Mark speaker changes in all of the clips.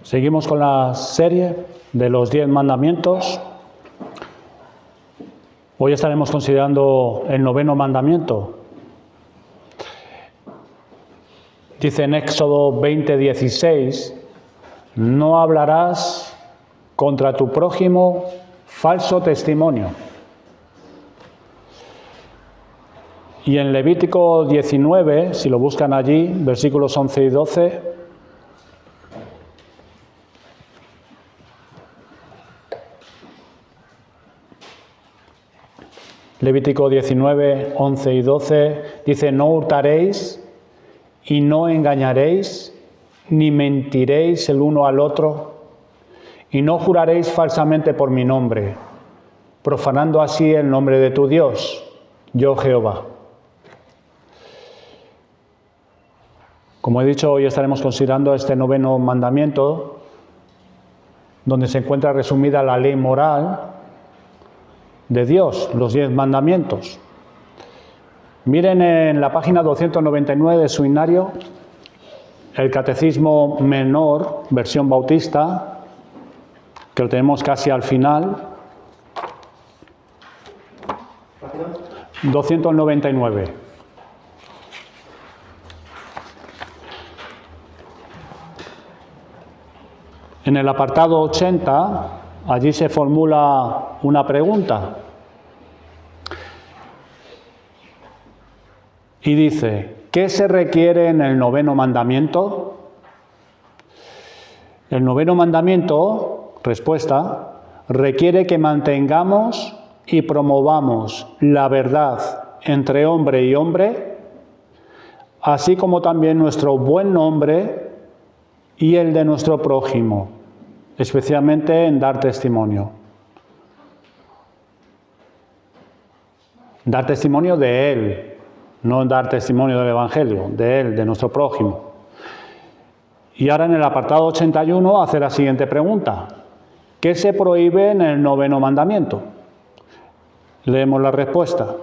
Speaker 1: Seguimos con la serie de los 10 mandamientos. Hoy estaremos considerando el 9º mandamiento. Dice en Éxodo 20:16, no hablarás contra tu prójimo falso testimonio. Y en Levítico 19, si lo buscan allí, versículos 11 y 12, Levítico 19, 11 y 12, dice, no hurtaréis y no engañaréis, ni mentiréis el uno al otro, y no juraréis falsamente por mi nombre, profanando así el nombre de tu Dios, yo Jehová. Como he dicho, hoy estaremos considerando este 9º mandamiento, donde se encuentra resumida la ley moral de Dios, los 10 mandamientos. Miren en la página 299 de su himnario, el Catecismo Menor, versión bautista, que lo tenemos casi al final. 299. En el apartado 80, allí se formula una pregunta. Y dice, ¿qué se requiere en el 9º mandamiento? El 9º mandamiento, respuesta, requiere que mantengamos y promovamos la verdad entre hombre y hombre, así como también nuestro buen nombre y el de nuestro prójimo, especialmente en dar testimonio. Dar testimonio de Él, no dar testimonio del Evangelio, de Él, de nuestro prójimo. Y ahora en el apartado 81 hace la siguiente pregunta. ¿Qué se prohíbe en el 9º mandamiento? Leemos la respuesta.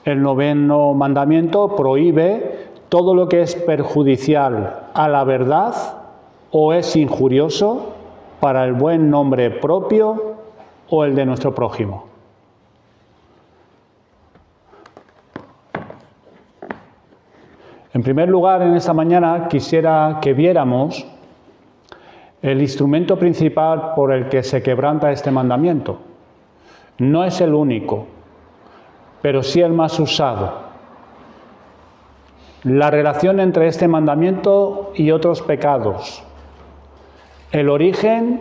Speaker 1: El 9º mandamiento prohíbe todo lo que es perjudicial a la verdad o es injurioso para el buen nombre propio o el de nuestro prójimo. En primer lugar, en esta mañana quisiera que viéramos el instrumento principal por el que se quebranta este mandamiento. No es el único, pero sí el más usado. La relación entre este mandamiento y otros pecados. El origen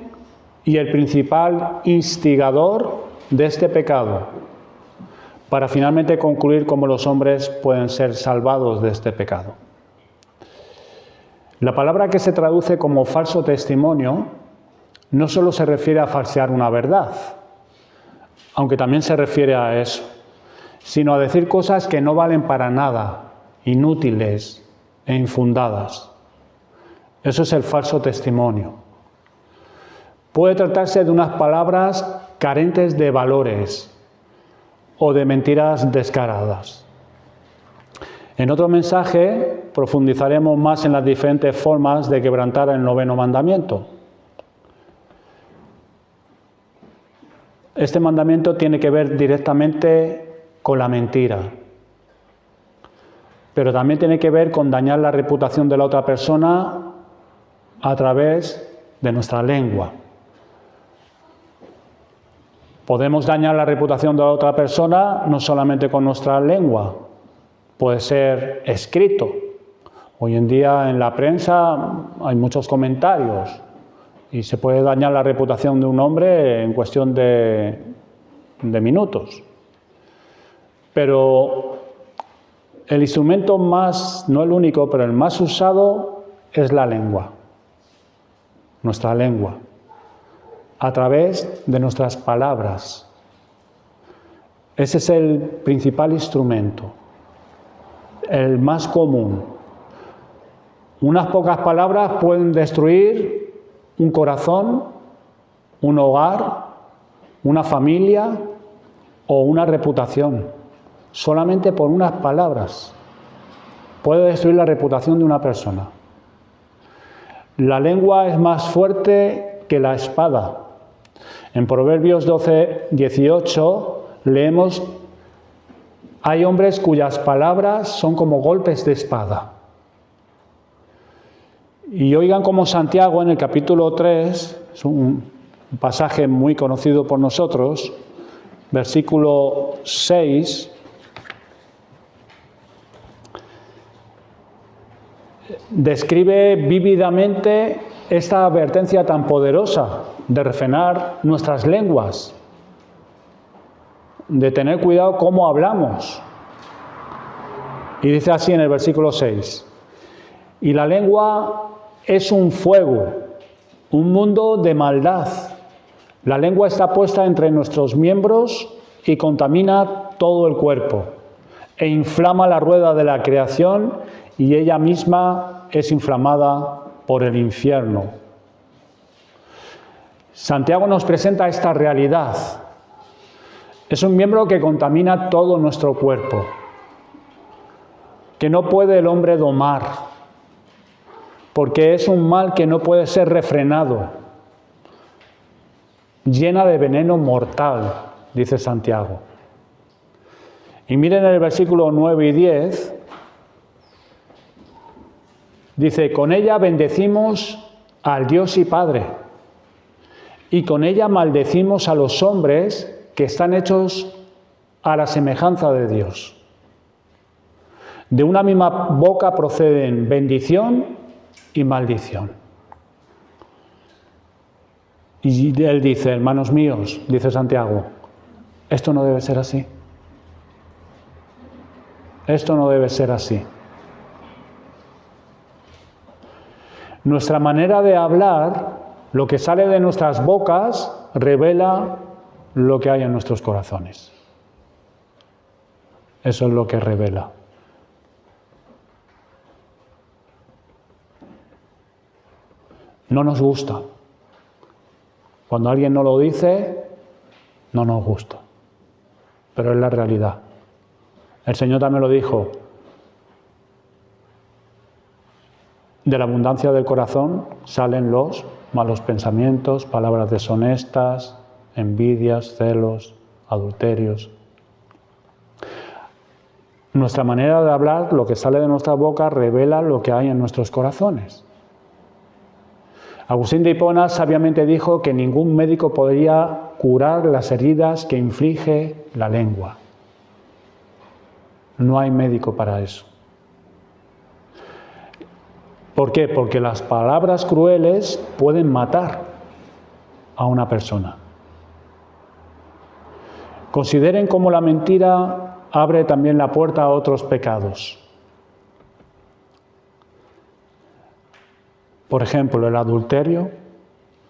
Speaker 1: y el principal instigador de este pecado, para finalmente concluir cómo los hombres pueden ser salvados de este pecado. La palabra que se traduce como falso testimonio no solo se refiere a falsear una verdad, aunque también se refiere a eso, sino a decir cosas que no valen para nada, inútiles e infundadas. Eso es el falso testimonio. Puede tratarse de unas palabras carentes de valores o de mentiras descaradas. En otro mensaje profundizaremos más en las diferentes formas de quebrantar el 9º mandamiento. Este mandamiento tiene que ver directamente con la mentira, pero también tiene que ver con dañar la reputación de la otra persona a través de nuestra lengua. Podemos dañar la reputación de la otra persona no solamente con nuestra lengua, puede ser escrito. Hoy en día en la prensa hay muchos comentarios y se puede dañar la reputación de un hombre en cuestión de minutos. Pero el instrumento más, no el único, pero el más usado es la lengua, nuestra lengua, a través de nuestras palabras. Ese es el principal instrumento, el más común. Unas pocas palabras pueden destruir un corazón, un hogar, una familia o una reputación. Solamente por unas palabras puede destruir la reputación de una persona. La lengua es más fuerte que la espada. En Proverbios 12:18 leemos: hay hombres cuyas palabras son como golpes de espada. Y oigan cómo Santiago en el capítulo 3, es un pasaje muy conocido por nosotros, versículo 6, describe vívidamente esta advertencia tan poderosa de refrenar nuestras lenguas, de tener cuidado cómo hablamos. Y dice así en el versículo 6: y la lengua es un fuego, un mundo de maldad. La lengua está puesta entre nuestros miembros y contamina todo el cuerpo, e inflama la rueda de la creación, y ella misma es inflamada por el infierno. Santiago nos presenta esta realidad. Es un miembro que contamina todo nuestro cuerpo, que no puede el hombre domar, porque es un mal que no puede ser refrenado, llena de veneno mortal, dice Santiago. Y miren el versículo 9 y 10, dice: con ella bendecimos al Dios y Padre, y con ella maldecimos a los hombres que están hechos a la semejanza de Dios. De una misma boca proceden bendición y maldición. Y él dice: hermanos míos, dice Santiago, esto no debe ser así. Esto no debe ser así. Nuestra manera de hablar, lo que sale de nuestras bocas, revela lo que hay en nuestros corazones. Eso es lo que revela. No nos gusta. Cuando alguien no lo dice, no nos gusta. Pero es la realidad. El Señor también lo dijo: de la abundancia del corazón salen los malos pensamientos, palabras deshonestas, envidias, celos, adulterios. Nuestra manera de hablar, lo que sale de nuestra boca, revela lo que hay en nuestros corazones. Agustín de Hipona sabiamente dijo que ningún médico podría curar las heridas que inflige la lengua. No hay médico para eso. ¿Por qué? Porque las palabras crueles pueden matar a una persona. Consideren cómo la mentira abre también la puerta a otros pecados. Por ejemplo, el adulterio,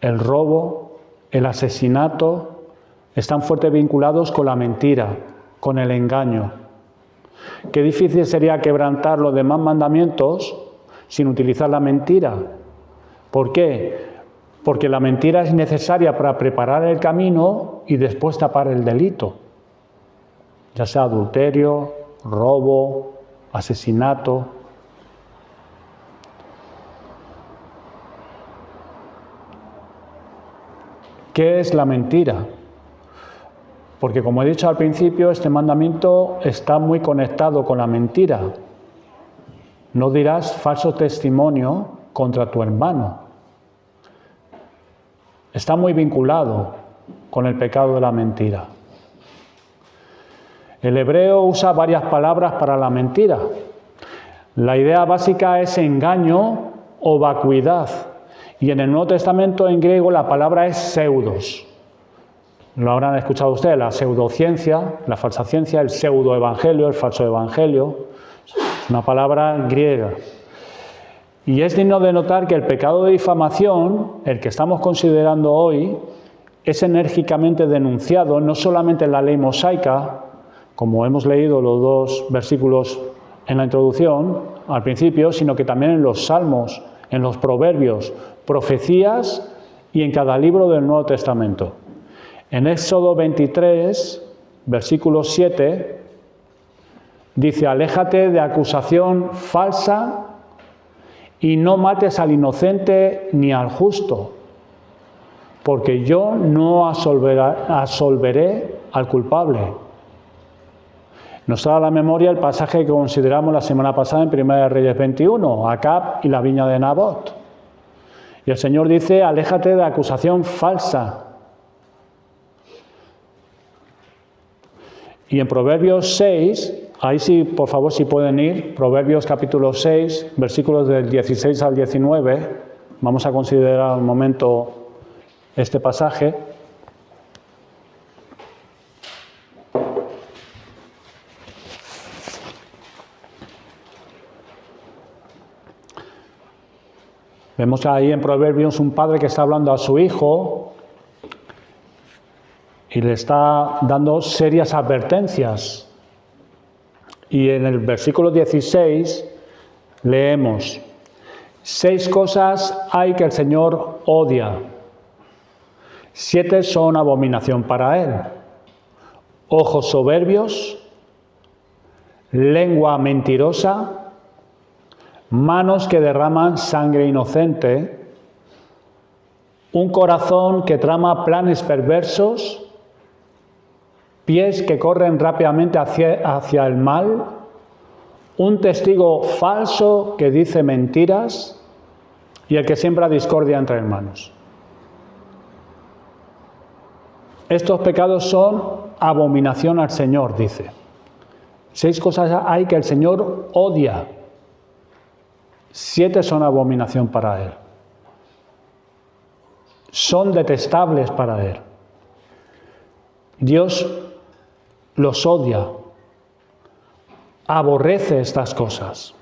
Speaker 1: el robo, el asesinato están fuertemente vinculados con la mentira, con el engaño. Qué difícil sería quebrantar los demás mandamientos sin utilizar la mentira. ¿Por qué? Porque la mentira es necesaria para preparar el camino y después tapar el delito, ya sea adulterio, robo, asesinato. ¿Qué es la mentira? Porque, como he dicho al principio, este mandamiento está muy conectado con la mentira. No dirás falso testimonio contra tu hermano. Está muy vinculado con el pecado de la mentira. El hebreo usa varias palabras para la mentira. La idea básica es engaño o vacuidad. Y en el Nuevo Testamento en griego la palabra es pseudos. Lo habrán escuchado ustedes, la pseudociencia, la falsa ciencia, el pseudoevangelio, el falso evangelio. Es una palabra griega. Y es digno de notar que el pecado de difamación, el que estamos considerando hoy, es enérgicamente denunciado no solamente en la ley mosaica, como hemos leído los dos versículos en la introducción, al principio, sino que también en los salmos, en los proverbios, profecías y en cada libro del Nuevo Testamento. En Éxodo 23, versículo 7, dice: aléjate de acusación falsa y no mates al inocente ni al justo, porque yo no absolveré al culpable. Nos trae a la memoria el pasaje que consideramos la semana pasada en 1 Reyes 21, Acab y la viña de Nabot. Y el Señor dice, aléjate de la acusación falsa. Y en Proverbios 6, ahí sí, por favor, si pueden ir, Proverbios capítulo 6, versículos del 16 al 19, vamos a considerar un momento este pasaje. Vemos ahí en Proverbios un padre que está hablando a su hijo y le está dando serias advertencias. Y en el versículo 16 leemos, 6 cosas hay que el Señor odia, 7 son abominación para Él. Ojos soberbios, lengua mentirosa, manos que derraman sangre inocente, un corazón que trama planes perversos, pies que corren rápidamente hacia el mal, un testigo falso que dice mentiras y el que siembra discordia entre hermanos. Estos pecados son abominación al Señor, dice. 6 cosas hay que el Señor odia. 7 son abominación para Él. Son detestables para Él. Dios los odia, aborrece estas cosas.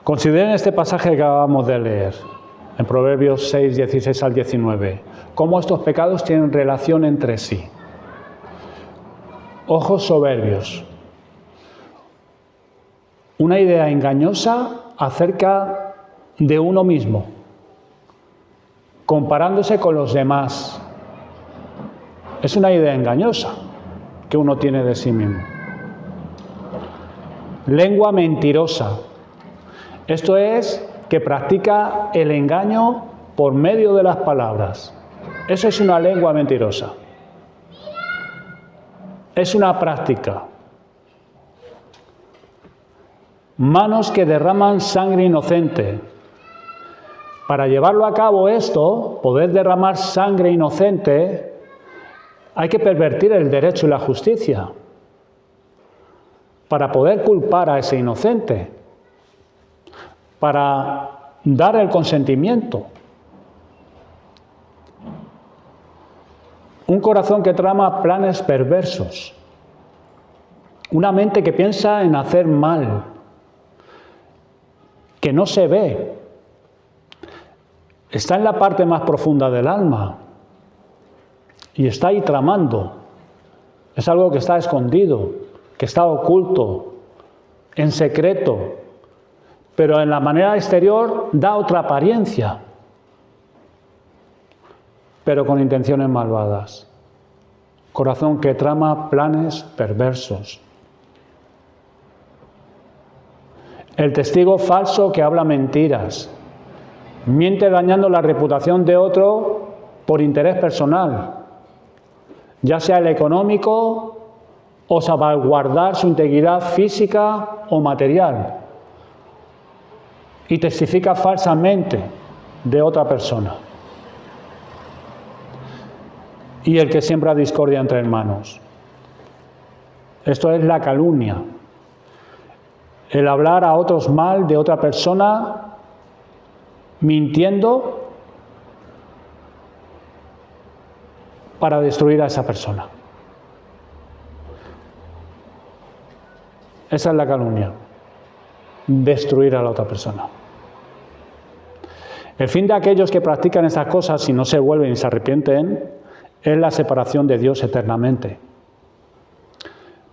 Speaker 1: Consideren este pasaje que acabamos de leer, en Proverbios 6, 16 al 19, cómo estos pecados tienen relación entre sí. Ojos soberbios. Una idea engañosa acerca de uno mismo, comparándose con los demás. Es una idea engañosa que uno tiene de sí mismo. Lengua mentirosa. Esto es que practica el engaño por medio de las palabras. Eso es una lengua mentirosa. Es una práctica. Manos que derraman sangre inocente. Para llevarlo a cabo esto, poder derramar sangre inocente, hay que pervertir el derecho y la justicia para poder culpar a ese inocente, para dar el consentimiento. Un corazón que trama planes perversos, una mente que piensa en hacer mal, que no se ve, está en la parte más profunda del alma y está ahí tramando. Es algo que está escondido, que está oculto, en secreto, pero en la manera exterior da otra apariencia, pero con intenciones malvadas. Corazón que trama planes perversos. El testigo falso que habla mentiras, miente dañando la reputación de otro por interés personal, ya sea el económico o salvaguardar su integridad física o material, y testifica falsamente de otra persona. Y el que siembra discordia entre hermanos. Esto es la calumnia. El hablar a otros mal de otra persona, mintiendo para destruir a esa persona. Esa es la calumnia. Destruir a la otra persona. El fin de aquellos que practican esas cosas, si no se vuelven y se arrepienten, es la separación de Dios eternamente.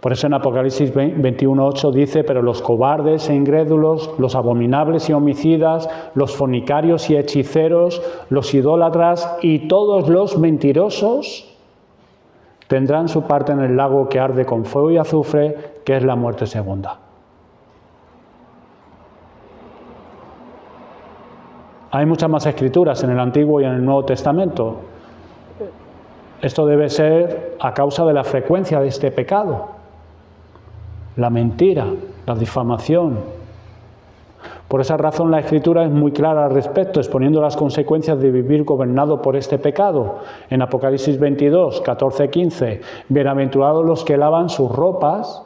Speaker 1: Por eso en Apocalipsis 21:8 dice, pero los cobardes e incrédulos, los abominables y homicidas, los fornicarios y hechiceros, los idólatras y todos los mentirosos tendrán su parte en el lago que arde con fuego y azufre, que es la muerte segunda. Hay muchas más escrituras en el Antiguo y en el Nuevo Testamento. Esto debe ser a causa de la frecuencia de este pecado. La mentira, la difamación. Por esa razón la Escritura es muy clara al respecto, exponiendo las consecuencias de vivir gobernado por este pecado. En Apocalipsis 22, 14, 15, bienaventurados los que lavan sus ropas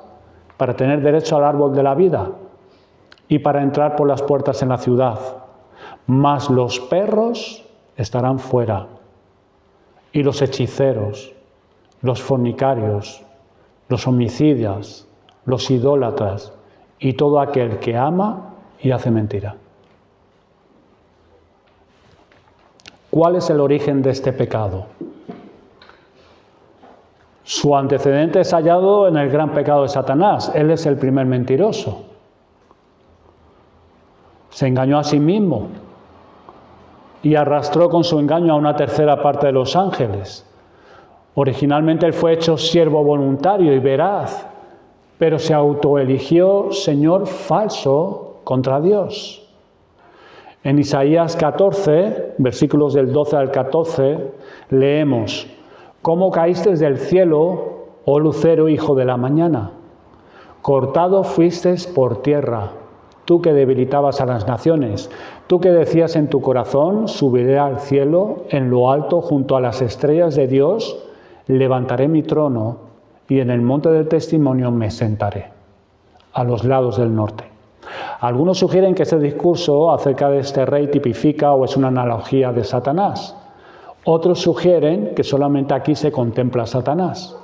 Speaker 1: para tener derecho al árbol de la vida y para entrar por las puertas en la ciudad. Mas los perros estarán fuera, y los hechiceros, los fornicarios, los homicidas, los idólatras y todo aquel que ama y hace mentira. ¿Cuál es el origen de este pecado? Su antecedente es hallado en el gran pecado de Satanás. Él es el primer mentiroso. Se engañó a sí mismo y arrastró con su engaño a una tercera parte de los ángeles. Originalmente él fue hecho siervo voluntario y veraz, pero se autoeligió señor falso contra Dios. En Isaías 14, versículos del 12 al 14, leemos: ¿Cómo caíste del cielo, oh lucero, hijo de la mañana? Cortado fuiste por tierra, tú que debilitabas a las naciones, tú que decías en tu corazón: subiré al cielo, en lo alto, junto a las estrellas de Dios, levantaré mi trono y en el monte del testimonio me sentaré, a los lados del norte. Algunos sugieren que este discurso acerca de este rey tipifica o es una analogía de Satanás. Otros sugieren que solamente aquí se contempla a Satanás.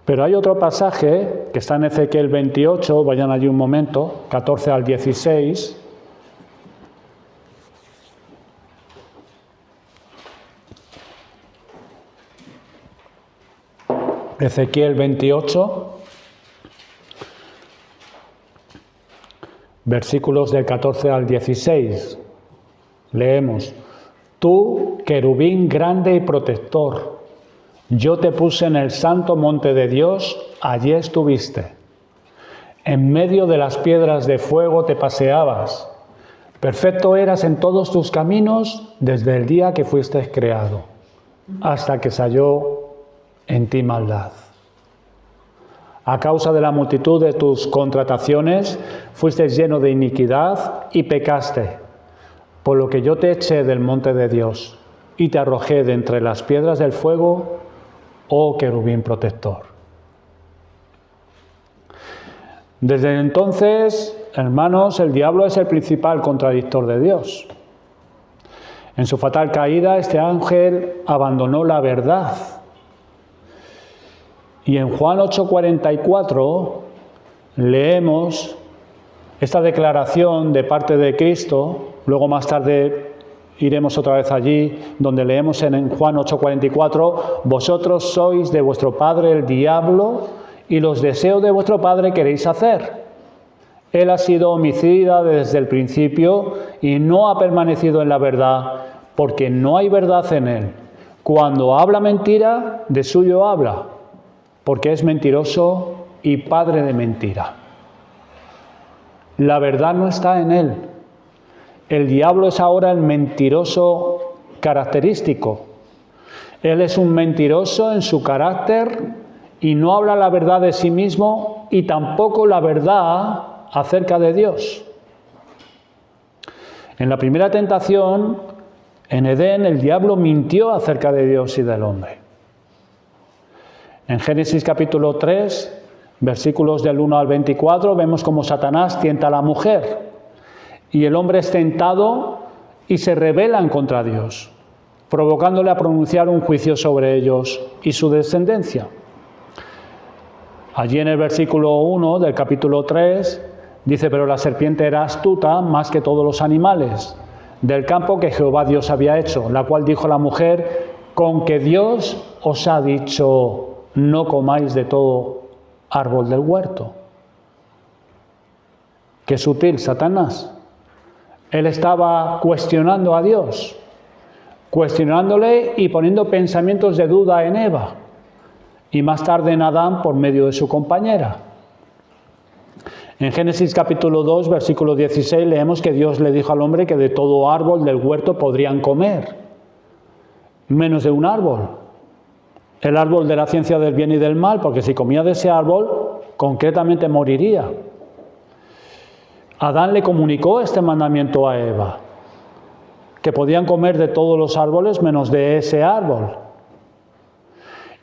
Speaker 1: Pero hay otro pasaje que está en Ezequiel 28, vayan allí un momento, 14 al 16. Ezequiel 28, versículos del 14 al 16. Leemos: Tú, querubín grande y protector, yo te puse en el santo monte de Dios, allí estuviste. En medio de las piedras de fuego te paseabas. Perfecto eras en todos tus caminos desde el día que fuiste creado, hasta que se halló en ti maldad. A causa de la multitud de tus contrataciones, fuiste lleno de iniquidad y pecaste, por lo que yo te eché del monte de Dios y te arrojé de entre las piedras del fuego, oh querubín protector. Desde entonces, hermanos, el diablo es el principal contradictor de Dios. En su fatal caída, este ángel abandonó la verdad. Y en Juan 8:44 leemos esta declaración de parte de Cristo. Luego más tarde iremos otra vez allí, donde leemos en Juan 8:44: vosotros sois de vuestro padre el diablo, y los deseos de vuestro padre queréis hacer. Él ha sido homicida desde el principio y no ha permanecido en la verdad, porque no hay verdad en él. Cuando habla mentira, de suyo habla, porque es mentiroso y padre de mentira. La verdad no está en él. El diablo es ahora el mentiroso característico. Él es un mentiroso en su carácter y no habla la verdad de sí mismo y tampoco la verdad acerca de Dios. En la primera tentación, en Edén, el diablo mintió acerca de Dios y del hombre. En Génesis capítulo 3, versículos del 1 al 24, vemos cómo Satanás tienta a la mujer y el hombre es tentado y se rebelan contra Dios, provocándole a pronunciar un juicio sobre ellos y su descendencia. Allí en el versículo 1 del capítulo 3 dice: pero la serpiente era astuta más que todos los animales del campo que Jehová Dios había hecho, la cual dijo a la mujer: con que Dios os ha dicho, no comáis de todo árbol del huerto. Qué sutil Satanás. Él estaba cuestionando a Dios, cuestionándole y poniendo pensamientos de duda en Eva, y más tarde en Adán por medio de su compañera. En Génesis capítulo 2, versículo 16, leemos que Dios le dijo al hombre que de todo árbol del huerto podrían comer, menos de un árbol, el árbol de la ciencia del bien y del mal, porque si comía de ese árbol, concretamente moriría. Adán le comunicó este mandamiento a Eva, que podían comer de todos los árboles menos de ese árbol.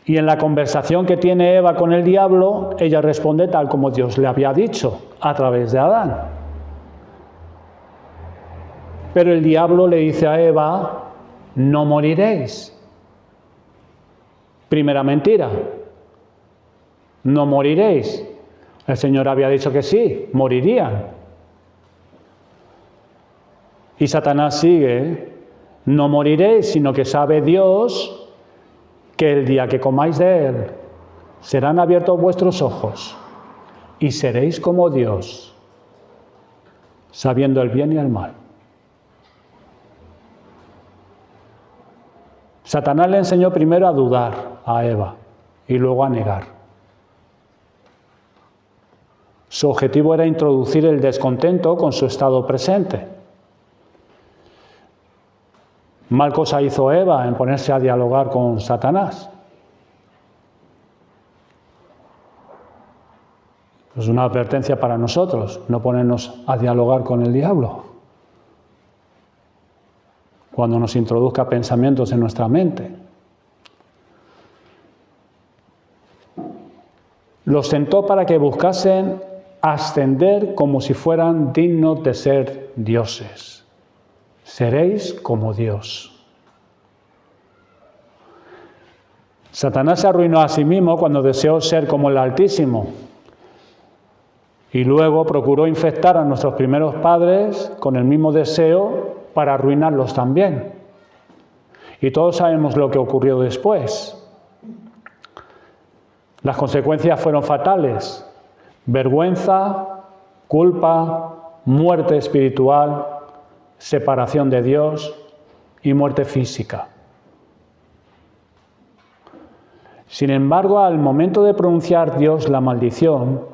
Speaker 1: Y en la conversación que tiene Eva con el diablo, ella responde tal como Dios le había dicho, a través de Adán. Pero el diablo le dice a Eva, no moriréis. Primera mentira, no moriréis. El Señor había dicho que sí, morirían. Y Satanás sigue, no moriréis, sino que sabe Dios que el día que comáis de él, serán abiertos vuestros ojos y seréis como Dios, sabiendo el bien y el mal. Satanás le enseñó primero a dudar a Eva y luego a negar. Su objetivo era introducir el descontento con su estado presente. Mal cosa hizo Eva en ponerse a dialogar con Satanás. Es una advertencia para nosotros, no ponernos a dialogar con el diablo cuando nos introduzca pensamientos en nuestra mente. Los tentó para que buscasen ascender como si fueran dignos de ser dioses. Seréis como Dios. Satanás se arruinó a sí mismo cuando deseó ser como el Altísimo y luego procuró infectar a nuestros primeros padres con el mismo deseo para arruinarlos también. Y todos sabemos lo que ocurrió después. Las consecuencias fueron fatales: vergüenza, culpa, muerte espiritual, separación de Dios y muerte física. Sin embargo, al momento de pronunciar Dios la maldición,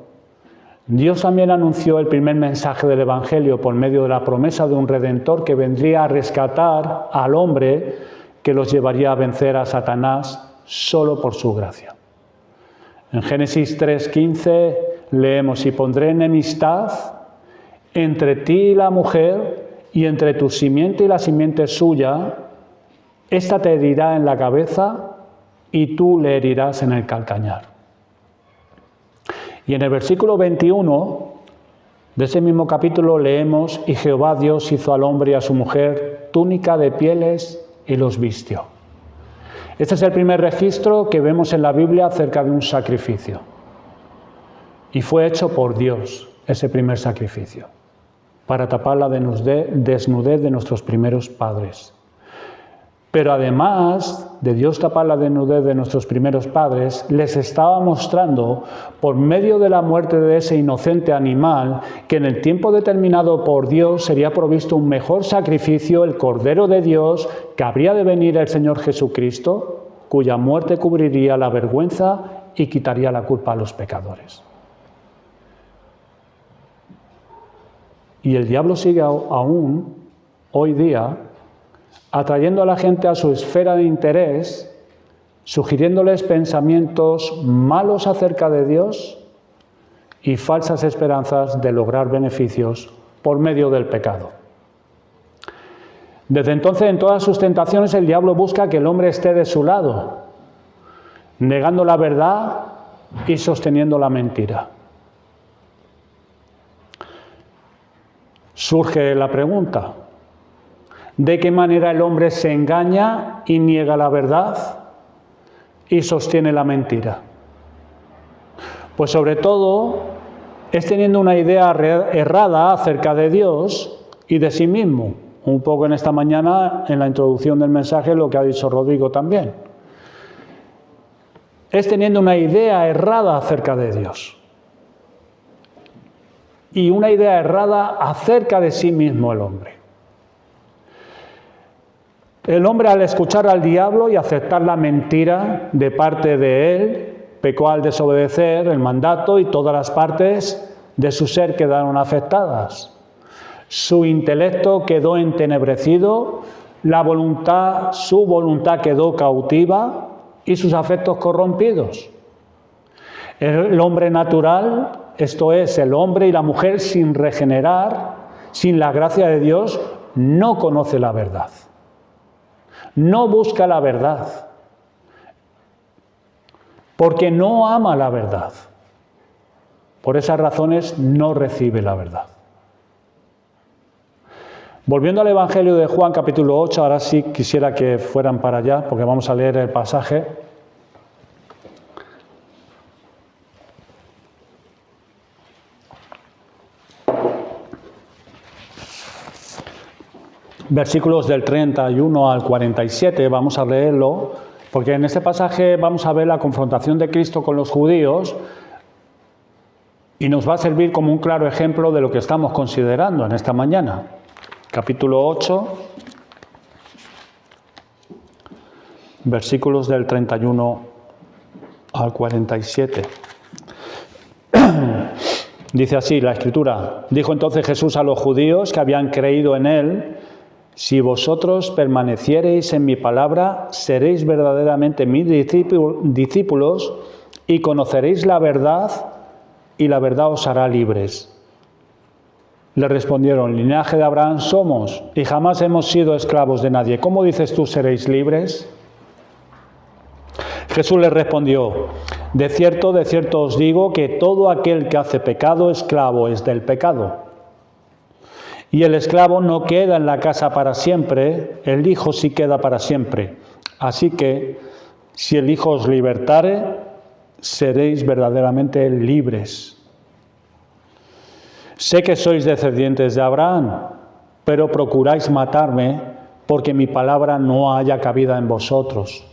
Speaker 1: Dios también anunció el primer mensaje del Evangelio por medio de la promesa de un Redentor que vendría a rescatar al hombre, que los llevaría a vencer a Satanás solo por su gracia. En Génesis 3:15 leemos: y pondré enemistad entre ti y la mujer, y entre tu simiente y la simiente suya, ésta te herirá en la cabeza y tú le herirás en el calcañar. Y en el versículo 21 de ese mismo capítulo leemos: y Jehová Dios hizo al hombre y a su mujer túnica de pieles y los vistió. Este es el primer registro que vemos en la Biblia acerca de un sacrificio. Y fue hecho por Dios ese primer sacrificio, para tapar la desnudez de nuestros primeros padres. Pero además de Dios tapar la desnudez de nuestros primeros padres, les estaba mostrando, por medio de la muerte de ese inocente animal, que en el tiempo determinado por Dios sería provisto un mejor sacrificio, el Cordero de Dios, que habría de venir el Señor Jesucristo, cuya muerte cubriría la vergüenza y quitaría la culpa a los pecadores. Y el diablo sigue aún, hoy día, atrayendo a la gente a su esfera de interés, sugiriéndoles pensamientos malos acerca de Dios y falsas esperanzas de lograr beneficios por medio del pecado. Desde entonces, en todas sus tentaciones, el diablo busca que el hombre esté de su lado, negando la verdad y sosteniendo la mentira. Surge la pregunta: ¿de qué manera el hombre se engaña y niega la verdad y sostiene la mentira? Pues sobre todo es teniendo una idea errada acerca de Dios y de sí mismo. Un poco en esta mañana, en la introducción del mensaje, lo que ha dicho Rodrigo también. Es teniendo una idea errada acerca de Dios y una idea errada acerca de sí mismo el hombre. El hombre, al escuchar al diablo y aceptar la mentira de parte de él, pecó al desobedecer el mandato y todas las partes de su ser quedaron afectadas. Su intelecto quedó entenebrecido, su voluntad quedó cautiva y sus afectos corrompidos. El hombre natural, esto es, el hombre y la mujer sin regenerar, sin la gracia de Dios, no conoce la verdad. No busca la verdad, porque no ama la verdad. Por esas razones no recibe la verdad. Volviendo al Evangelio de Juan, capítulo 8, ahora sí quisiera que fueran para allá, porque vamos a leer el pasaje. Versículos del 31 al 47, vamos a leerlo, porque en este pasaje vamos a ver la confrontación de Cristo con los judíos y nos va a servir como un claro ejemplo de lo que estamos considerando en esta mañana. Capítulo 8, versículos del 31 al 47. Dice así la Escritura: dijo entonces Jesús a los judíos que habían creído en él: si vosotros permaneciereis en mi palabra, seréis verdaderamente mis discípulos y conoceréis la verdad, y la verdad os hará libres. Le respondieron: linaje de Abraham somos, y jamás hemos sido esclavos de nadie. ¿Cómo dices tú seréis libres? Jesús les respondió: de cierto os digo que todo aquel que hace pecado, esclavo es del pecado. Y el esclavo no queda en la casa para siempre, el Hijo sí queda para siempre. Así que, si el Hijo os libertare, seréis verdaderamente libres. Sé que sois descendientes de Abraham, pero procuráis matarme, porque mi palabra no haya cabida en vosotros.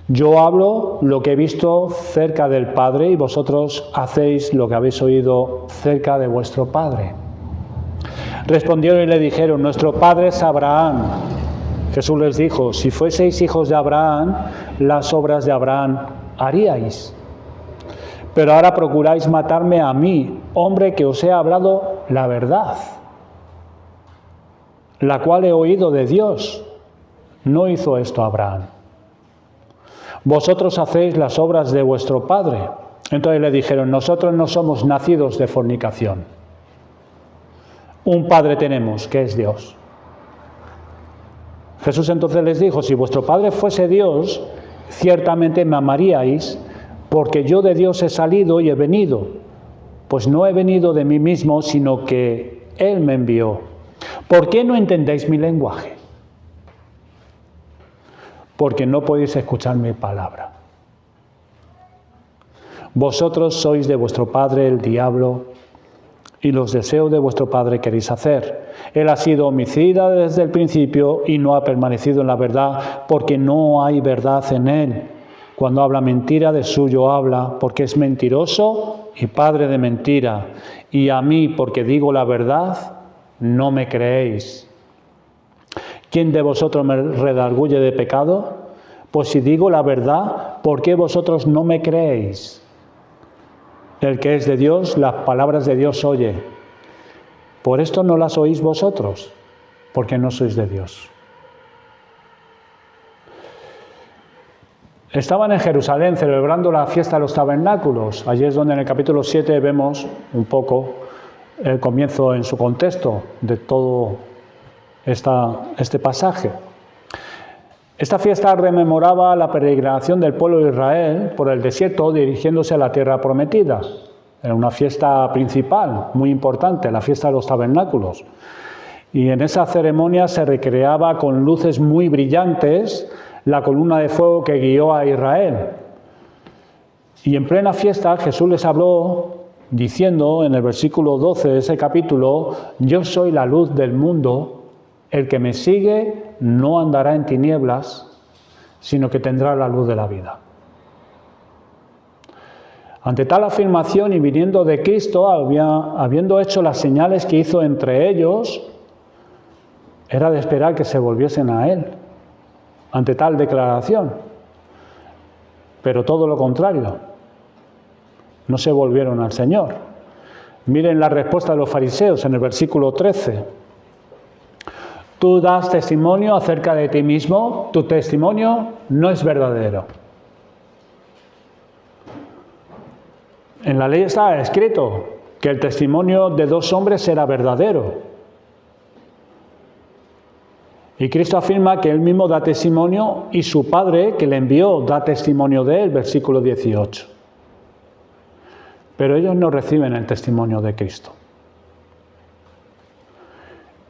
Speaker 1: Yo hablo lo que he visto cerca del Padre, y vosotros hacéis lo que habéis oído cerca de vuestro Padre. Respondieron y le dijeron: nuestro padre es Abraham. Jesús les dijo: si fueseis hijos de Abraham, las obras de Abraham haríais. Pero ahora procuráis matarme a mí, hombre que os he hablado la verdad, la cual he oído de Dios. No hizo esto Abraham. Vosotros hacéis las obras de vuestro padre. Entonces le dijeron: nosotros no somos nacidos de fornicación. Un Padre tenemos, que es Dios. Jesús entonces les dijo: si vuestro Padre fuese Dios, ciertamente me amaríais, porque yo de Dios he salido y he venido, pues no he venido de mí mismo, sino que Él me envió. ¿Por qué no entendéis mi lenguaje? Porque no podéis escuchar mi palabra. Vosotros sois de vuestro padre el diablo, y los deseos de vuestro padre queréis hacer. Él ha sido homicida desde el principio y no ha permanecido en la verdad, porque no hay verdad en él. Cuando habla mentira, de suyo habla, porque es mentiroso y padre de mentira. Y a mí, porque digo la verdad, no me creéis. ¿Quién de vosotros me redarguye de pecado? Pues si digo la verdad, ¿por qué vosotros no me creéis? El que es de Dios, las palabras de Dios oye. Por esto no las oís vosotros, porque no sois de Dios. Estaban en Jerusalén celebrando la fiesta de los tabernáculos. Allí es donde en el capítulo 7 vemos un poco el comienzo en su contexto de todo este pasaje. Esta fiesta rememoraba la peregrinación del pueblo de Israel por el desierto dirigiéndose a la tierra prometida. Era una fiesta principal, muy importante, la fiesta de los tabernáculos. Y en esa ceremonia se recreaba con luces muy brillantes la columna de fuego que guió a Israel. Y en plena fiesta Jesús les habló diciendo en el versículo 12 de ese capítulo: yo soy la luz del mundo. El que me sigue no andará en tinieblas, sino que tendrá la luz de la vida. Ante tal afirmación y viniendo de Cristo, habiendo hecho las señales que hizo entre ellos, era de esperar que se volviesen a Él, ante tal declaración. Pero todo lo contrario, no se volvieron al Señor. Miren la respuesta de los fariseos en el versículo 13. Tú das testimonio acerca de ti mismo, tu testimonio no es verdadero. En la ley está escrito que el testimonio de dos hombres era verdadero. Y Cristo afirma que Él mismo da testimonio y su Padre, que le envió, da testimonio de Él, versículo 18. Pero ellos no reciben el testimonio de Cristo.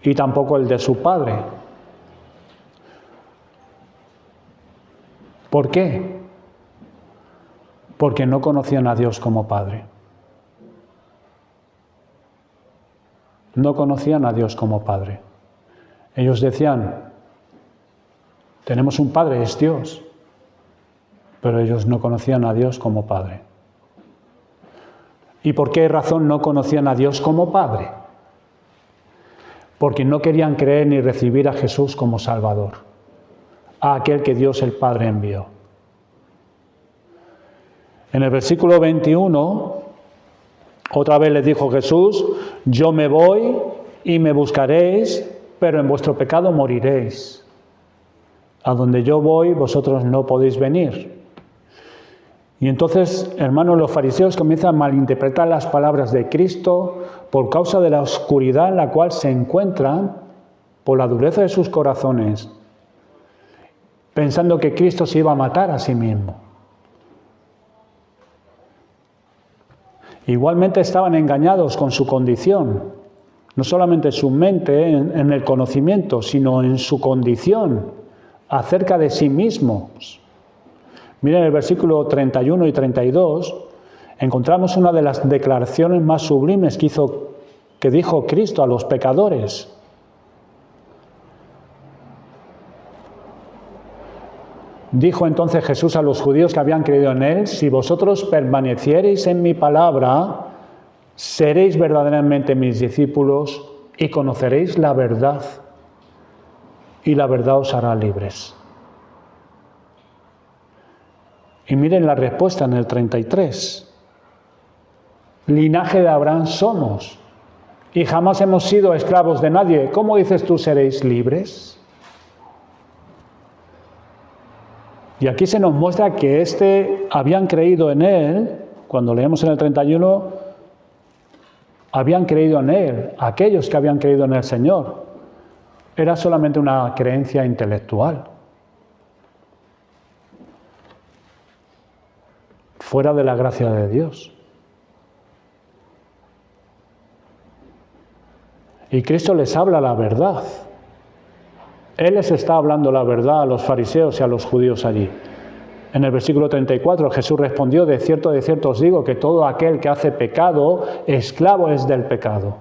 Speaker 1: Y tampoco el de su Padre. ¿Por qué? Porque no conocían a Dios como Padre. No conocían a Dios como Padre. Ellos decían, tenemos un Padre, es Dios. Pero ellos no conocían a Dios como Padre. ¿Y por qué razón no conocían a Dios como Padre? Porque no querían creer ni recibir a Jesús como Salvador, a aquel que Dios el Padre envió. En el versículo 21, otra vez les dijo Jesús, yo me voy y me buscaréis, pero en vuestro pecado moriréis. A donde yo voy, vosotros no podéis venir. Y entonces, hermanos, los fariseos comienzan a malinterpretar las palabras de Cristo por causa de la oscuridad en la cual se encuentran, por la dureza de sus corazones, pensando que Cristo se iba a matar a sí mismo. Igualmente estaban engañados con su condición, no solamente en su mente, en el conocimiento, sino en su condición acerca de sí mismos. Miren el versículo 31 y 32, encontramos una de las declaraciones más sublimes que dijo Cristo a los pecadores. Dijo entonces Jesús a los judíos que habían creído en Él, si vosotros permaneciereis en mi palabra, seréis verdaderamente mis discípulos y conoceréis la verdad, y la verdad os hará libres. Y miren la respuesta en el 33. Linaje de Abraham somos, y jamás hemos sido esclavos de nadie. ¿Cómo dices tú seréis libres? Y aquí se nos muestra que habían creído en Él, cuando leemos en el 31, habían creído en Él, aquellos que habían creído en el Señor. Era solamente una creencia intelectual, fuera de la gracia de Dios. Y Cristo les habla la verdad. Él les está hablando la verdad a los fariseos y a los judíos allí. En el versículo 34 Jesús respondió, de cierto os digo que todo aquel que hace pecado, esclavo es del pecado.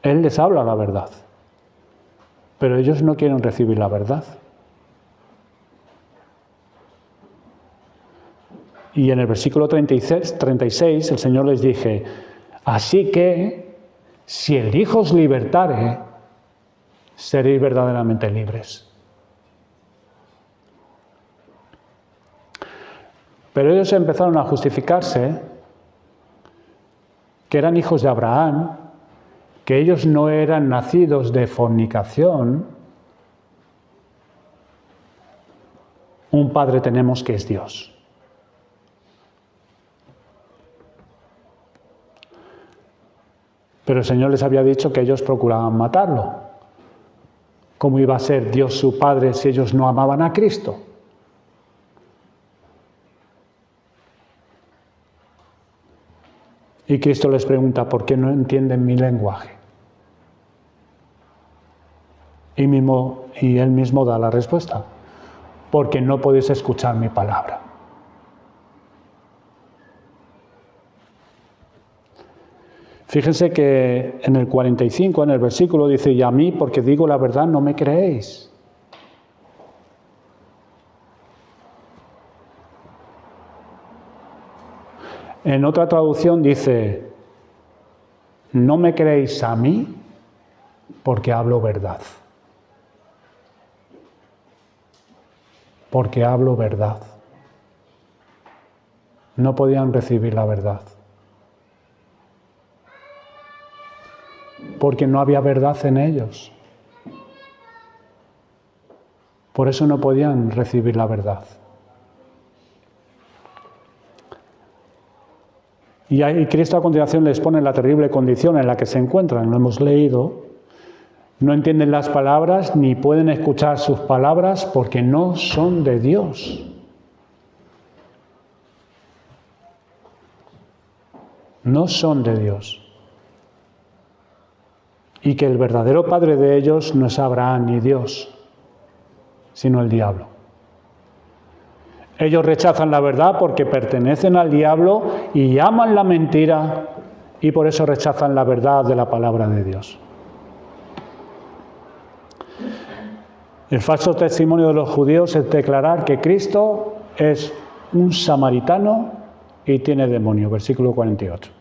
Speaker 1: Él les habla la verdad, pero ellos no quieren recibir la verdad. Y en el versículo 36 el Señor les dije, así que si el Hijo os libertare, seréis verdaderamente libres. Pero ellos empezaron a justificarse que eran hijos de Abraham, que ellos no eran nacidos de fornicación. Un Padre tenemos que es Dios. Pero el Señor les había dicho que ellos procuraban matarlo. ¿Cómo iba a ser Dios su Padre si ellos no amaban a Cristo? Y Cristo les pregunta, ¿por qué no entienden mi lenguaje? Y Él mismo da la respuesta, porque no podéis escuchar mi palabra. Fíjense que en el 45, en el versículo, dice, y a mí, porque digo la verdad, no me creéis. En otra traducción dice, no me creéis a mí, porque hablo verdad. Porque hablo verdad. no podían recibir la verdad. Porque no había verdad en ellos. Por eso no podían recibir la verdad. Y ahí Cristo a continuación les pone la terrible condición en la que se encuentran, lo hemos leído. No entienden las palabras ni pueden escuchar sus palabras porque no son de Dios. No son de Dios. Y que el verdadero padre de ellos no es Abraham ni Dios, sino el diablo. Ellos rechazan la verdad porque pertenecen al diablo y aman la mentira y por eso rechazan la verdad de la palabra de Dios. El falso testimonio de los judíos es declarar que Cristo es un samaritano y tiene demonio, versículo 48.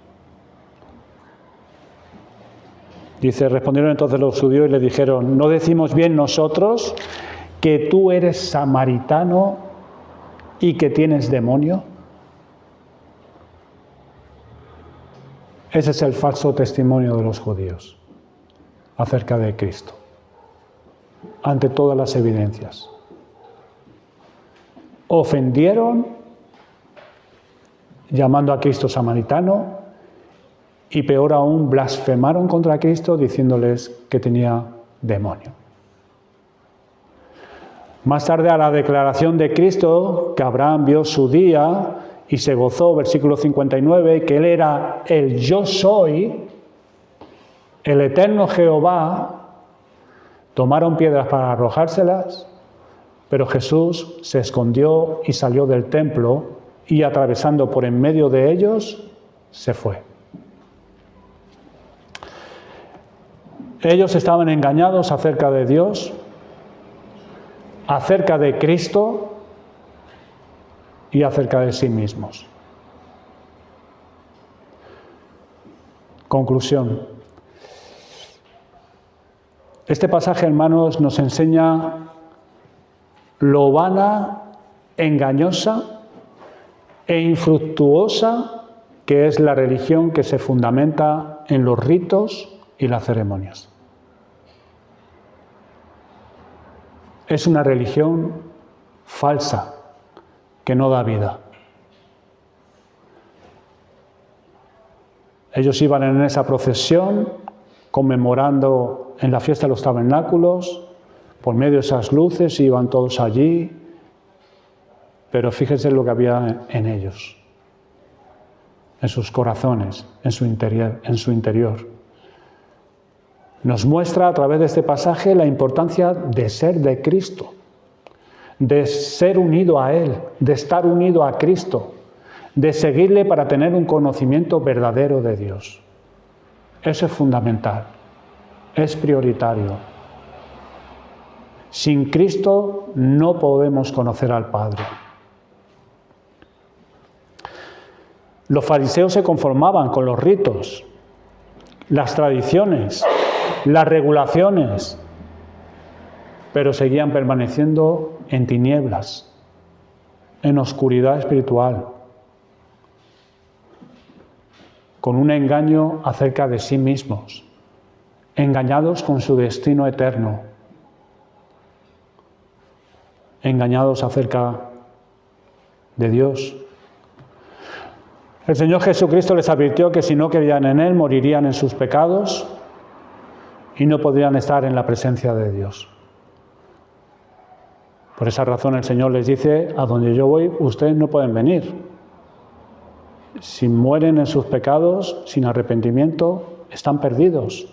Speaker 1: Dice, respondieron entonces los judíos y le dijeron, ¿no decimos bien nosotros que tú eres samaritano y que tienes demonio? Ese es el falso testimonio de los judíos acerca de Cristo, ante todas las evidencias. Ofendieron, llamando a Cristo samaritano, y peor aún, blasfemaron contra Cristo diciéndoles que tenía demonio. Más tarde, a la declaración de Cristo, que Abraham vio su día y se gozó, versículo 59, que Él era el yo soy, el eterno Jehová, tomaron piedras para arrojárselas, pero Jesús se escondió y salió del templo y atravesando por en medio de ellos, se fue. Ellos estaban engañados acerca de Dios, acerca de Cristo y acerca de sí mismos. Conclusión. Este pasaje, hermanos, nos enseña lo vana, engañosa e infructuosa que es la religión que se fundamenta en los ritos y las ceremonias. Es una religión falsa que no da vida. Ellos iban en esa procesión conmemorando en la fiesta de los tabernáculos, por medio de esas luces iban todos allí, pero fíjense lo que había en ellos, en sus corazones, en su interior. Nos muestra a través de este pasaje la importancia de ser de Cristo, de ser unido a Él, de estar unido a Cristo, de seguirle para tener un conocimiento verdadero de Dios. Eso es fundamental, es prioritario. Sin Cristo no podemos conocer al Padre. Los fariseos se conformaban con los ritos, las tradiciones, las regulaciones, pero seguían permaneciendo en tinieblas, en oscuridad espiritual, con un engaño acerca de sí mismos, engañados con su destino eterno, engañados acerca de Dios. El Señor Jesucristo les advirtió que si no creían en Él, morirían en sus pecados y no podrían estar en la presencia de Dios. Por esa razón el Señor les dice, a donde yo voy, ustedes no pueden venir. Si mueren en sus pecados, sin arrepentimiento, están perdidos.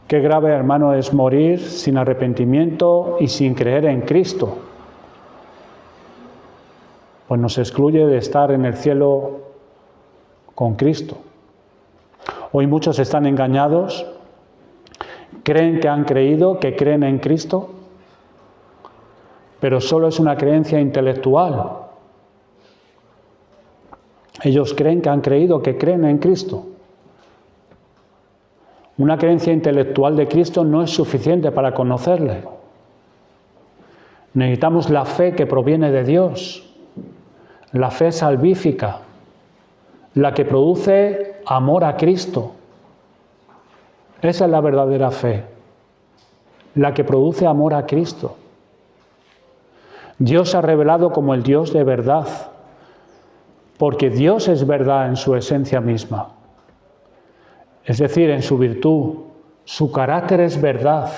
Speaker 1: Qué grave, hermano, es morir sin arrepentimiento y sin creer en Cristo. Pues nos excluye de estar en el cielo con Cristo. Hoy muchos están engañados, creen que han creído, que creen en Cristo, pero solo es una creencia intelectual. Ellos creen que han creído, que creen en Cristo. Una creencia intelectual de Cristo no es suficiente para conocerle. Necesitamos la fe que proviene de Dios, la fe salvífica, la que produce amor a Cristo. Esa es la verdadera fe, la que produce amor a Cristo. Dios se ha revelado como el Dios de verdad, porque Dios es verdad en su esencia misma. Es decir, en su virtud, su carácter es verdad,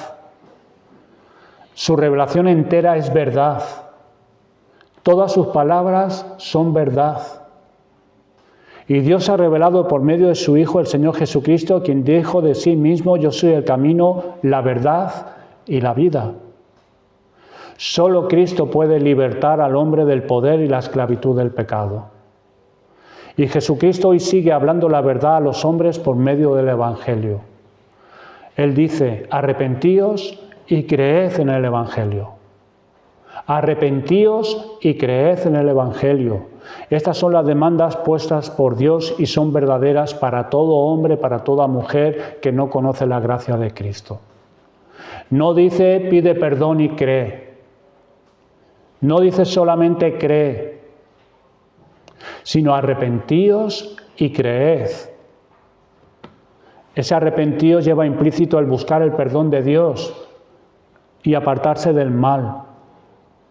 Speaker 1: su revelación entera es verdad, todas sus palabras son verdad. Y Dios ha revelado por medio de su Hijo, el Señor Jesucristo, quien dijo de sí mismo: yo soy el camino, la verdad y la vida. Solo Cristo puede libertar al hombre del poder y la esclavitud del pecado. Y Jesucristo hoy sigue hablando la verdad a los hombres por medio del Evangelio. Él dice: arrepentíos y creed en el Evangelio. Arrepentíos y creed en el Evangelio. Estas son las demandas puestas por Dios y son verdaderas para todo hombre, para toda mujer que no conoce la gracia de Cristo. No dice pide perdón y cree. No dice solamente cree, sino arrepentíos y creed. Ese arrepentíos lleva implícito el buscar el perdón de Dios y apartarse del mal.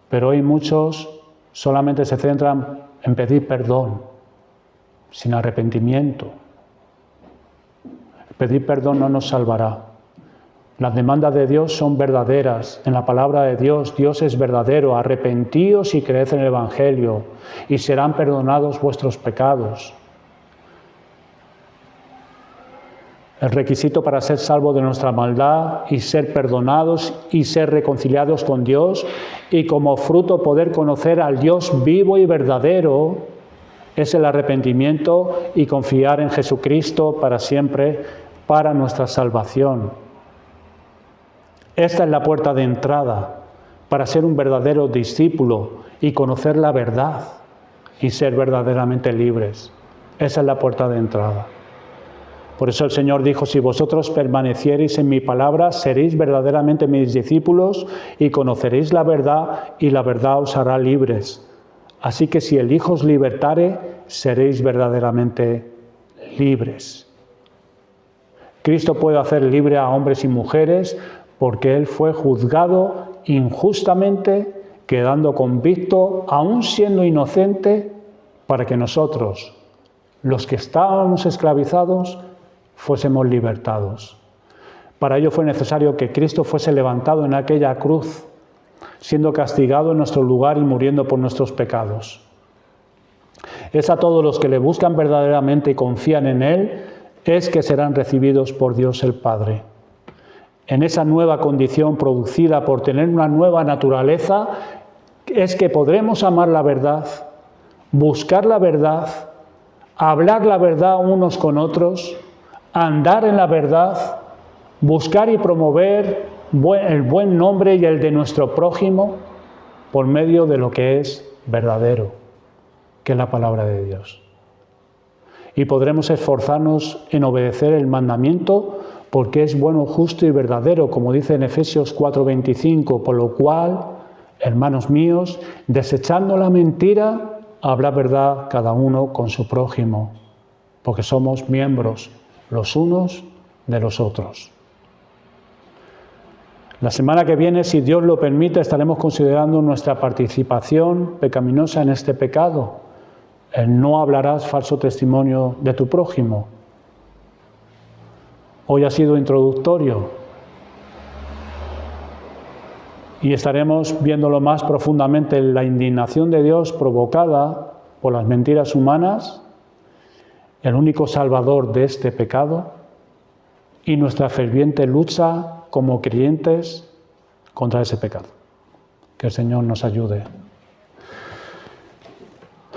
Speaker 1: Pero hoy muchos solamente se centran en pedir perdón, sin arrepentimiento. Pedir perdón no nos salvará. Las demandas de Dios son verdaderas. En la palabra de Dios, Dios es verdadero. Arrepentíos y creed en el Evangelio, y serán perdonados vuestros pecados. El requisito para ser salvo de nuestra maldad y ser perdonados y ser reconciliados con Dios, y como fruto poder conocer al Dios vivo y verdadero, es el arrepentimiento y confiar en Jesucristo para siempre, para nuestra salvación. Esta es la puerta de entrada para ser un verdadero discípulo y conocer la verdad y ser verdaderamente libres. Esa es la puerta de entrada. Por eso el Señor dijo: si vosotros permaneciereis en mi palabra, seréis verdaderamente mis discípulos y conoceréis la verdad, y la verdad os hará libres. Así que si el Hijo os libertare, seréis verdaderamente libres. Cristo puede hacer libre a hombres y mujeres porque Él fue juzgado injustamente, quedando convicto, aún siendo inocente, para que nosotros, los que estábamos esclavizados, fuésemos libertados. Para ello fue necesario que Cristo fuese levantado en aquella cruz, siendo castigado en nuestro lugar y muriendo por nuestros pecados. Es a todos los que le buscan verdaderamente y confían en Él, es que serán recibidos por Dios el Padre. En esa nueva condición producida por tener una nueva naturaleza, es que podremos amar la verdad, buscar la verdad, hablar la verdad unos con otros, andar en la verdad, buscar y promover el buen nombre y el de nuestro prójimo por medio de lo que es verdadero, que es la palabra de Dios. Y podremos esforzarnos en obedecer el mandamiento porque es bueno, justo y verdadero, como dice en Efesios 4:25, por lo cual, hermanos míos, desechando la mentira, habla verdad cada uno con su prójimo, porque somos miembros los unos de los otros. La semana que viene, si Dios lo permite, estaremos considerando nuestra participación pecaminosa en este pecado. El no hablarás falso testimonio de tu prójimo. Hoy ha sido introductorio y estaremos viéndolo más profundamente, la indignación de Dios provocada por las mentiras humanas, el único salvador de este pecado, y nuestra ferviente lucha como creyentes contra ese pecado. Que el Señor nos ayude.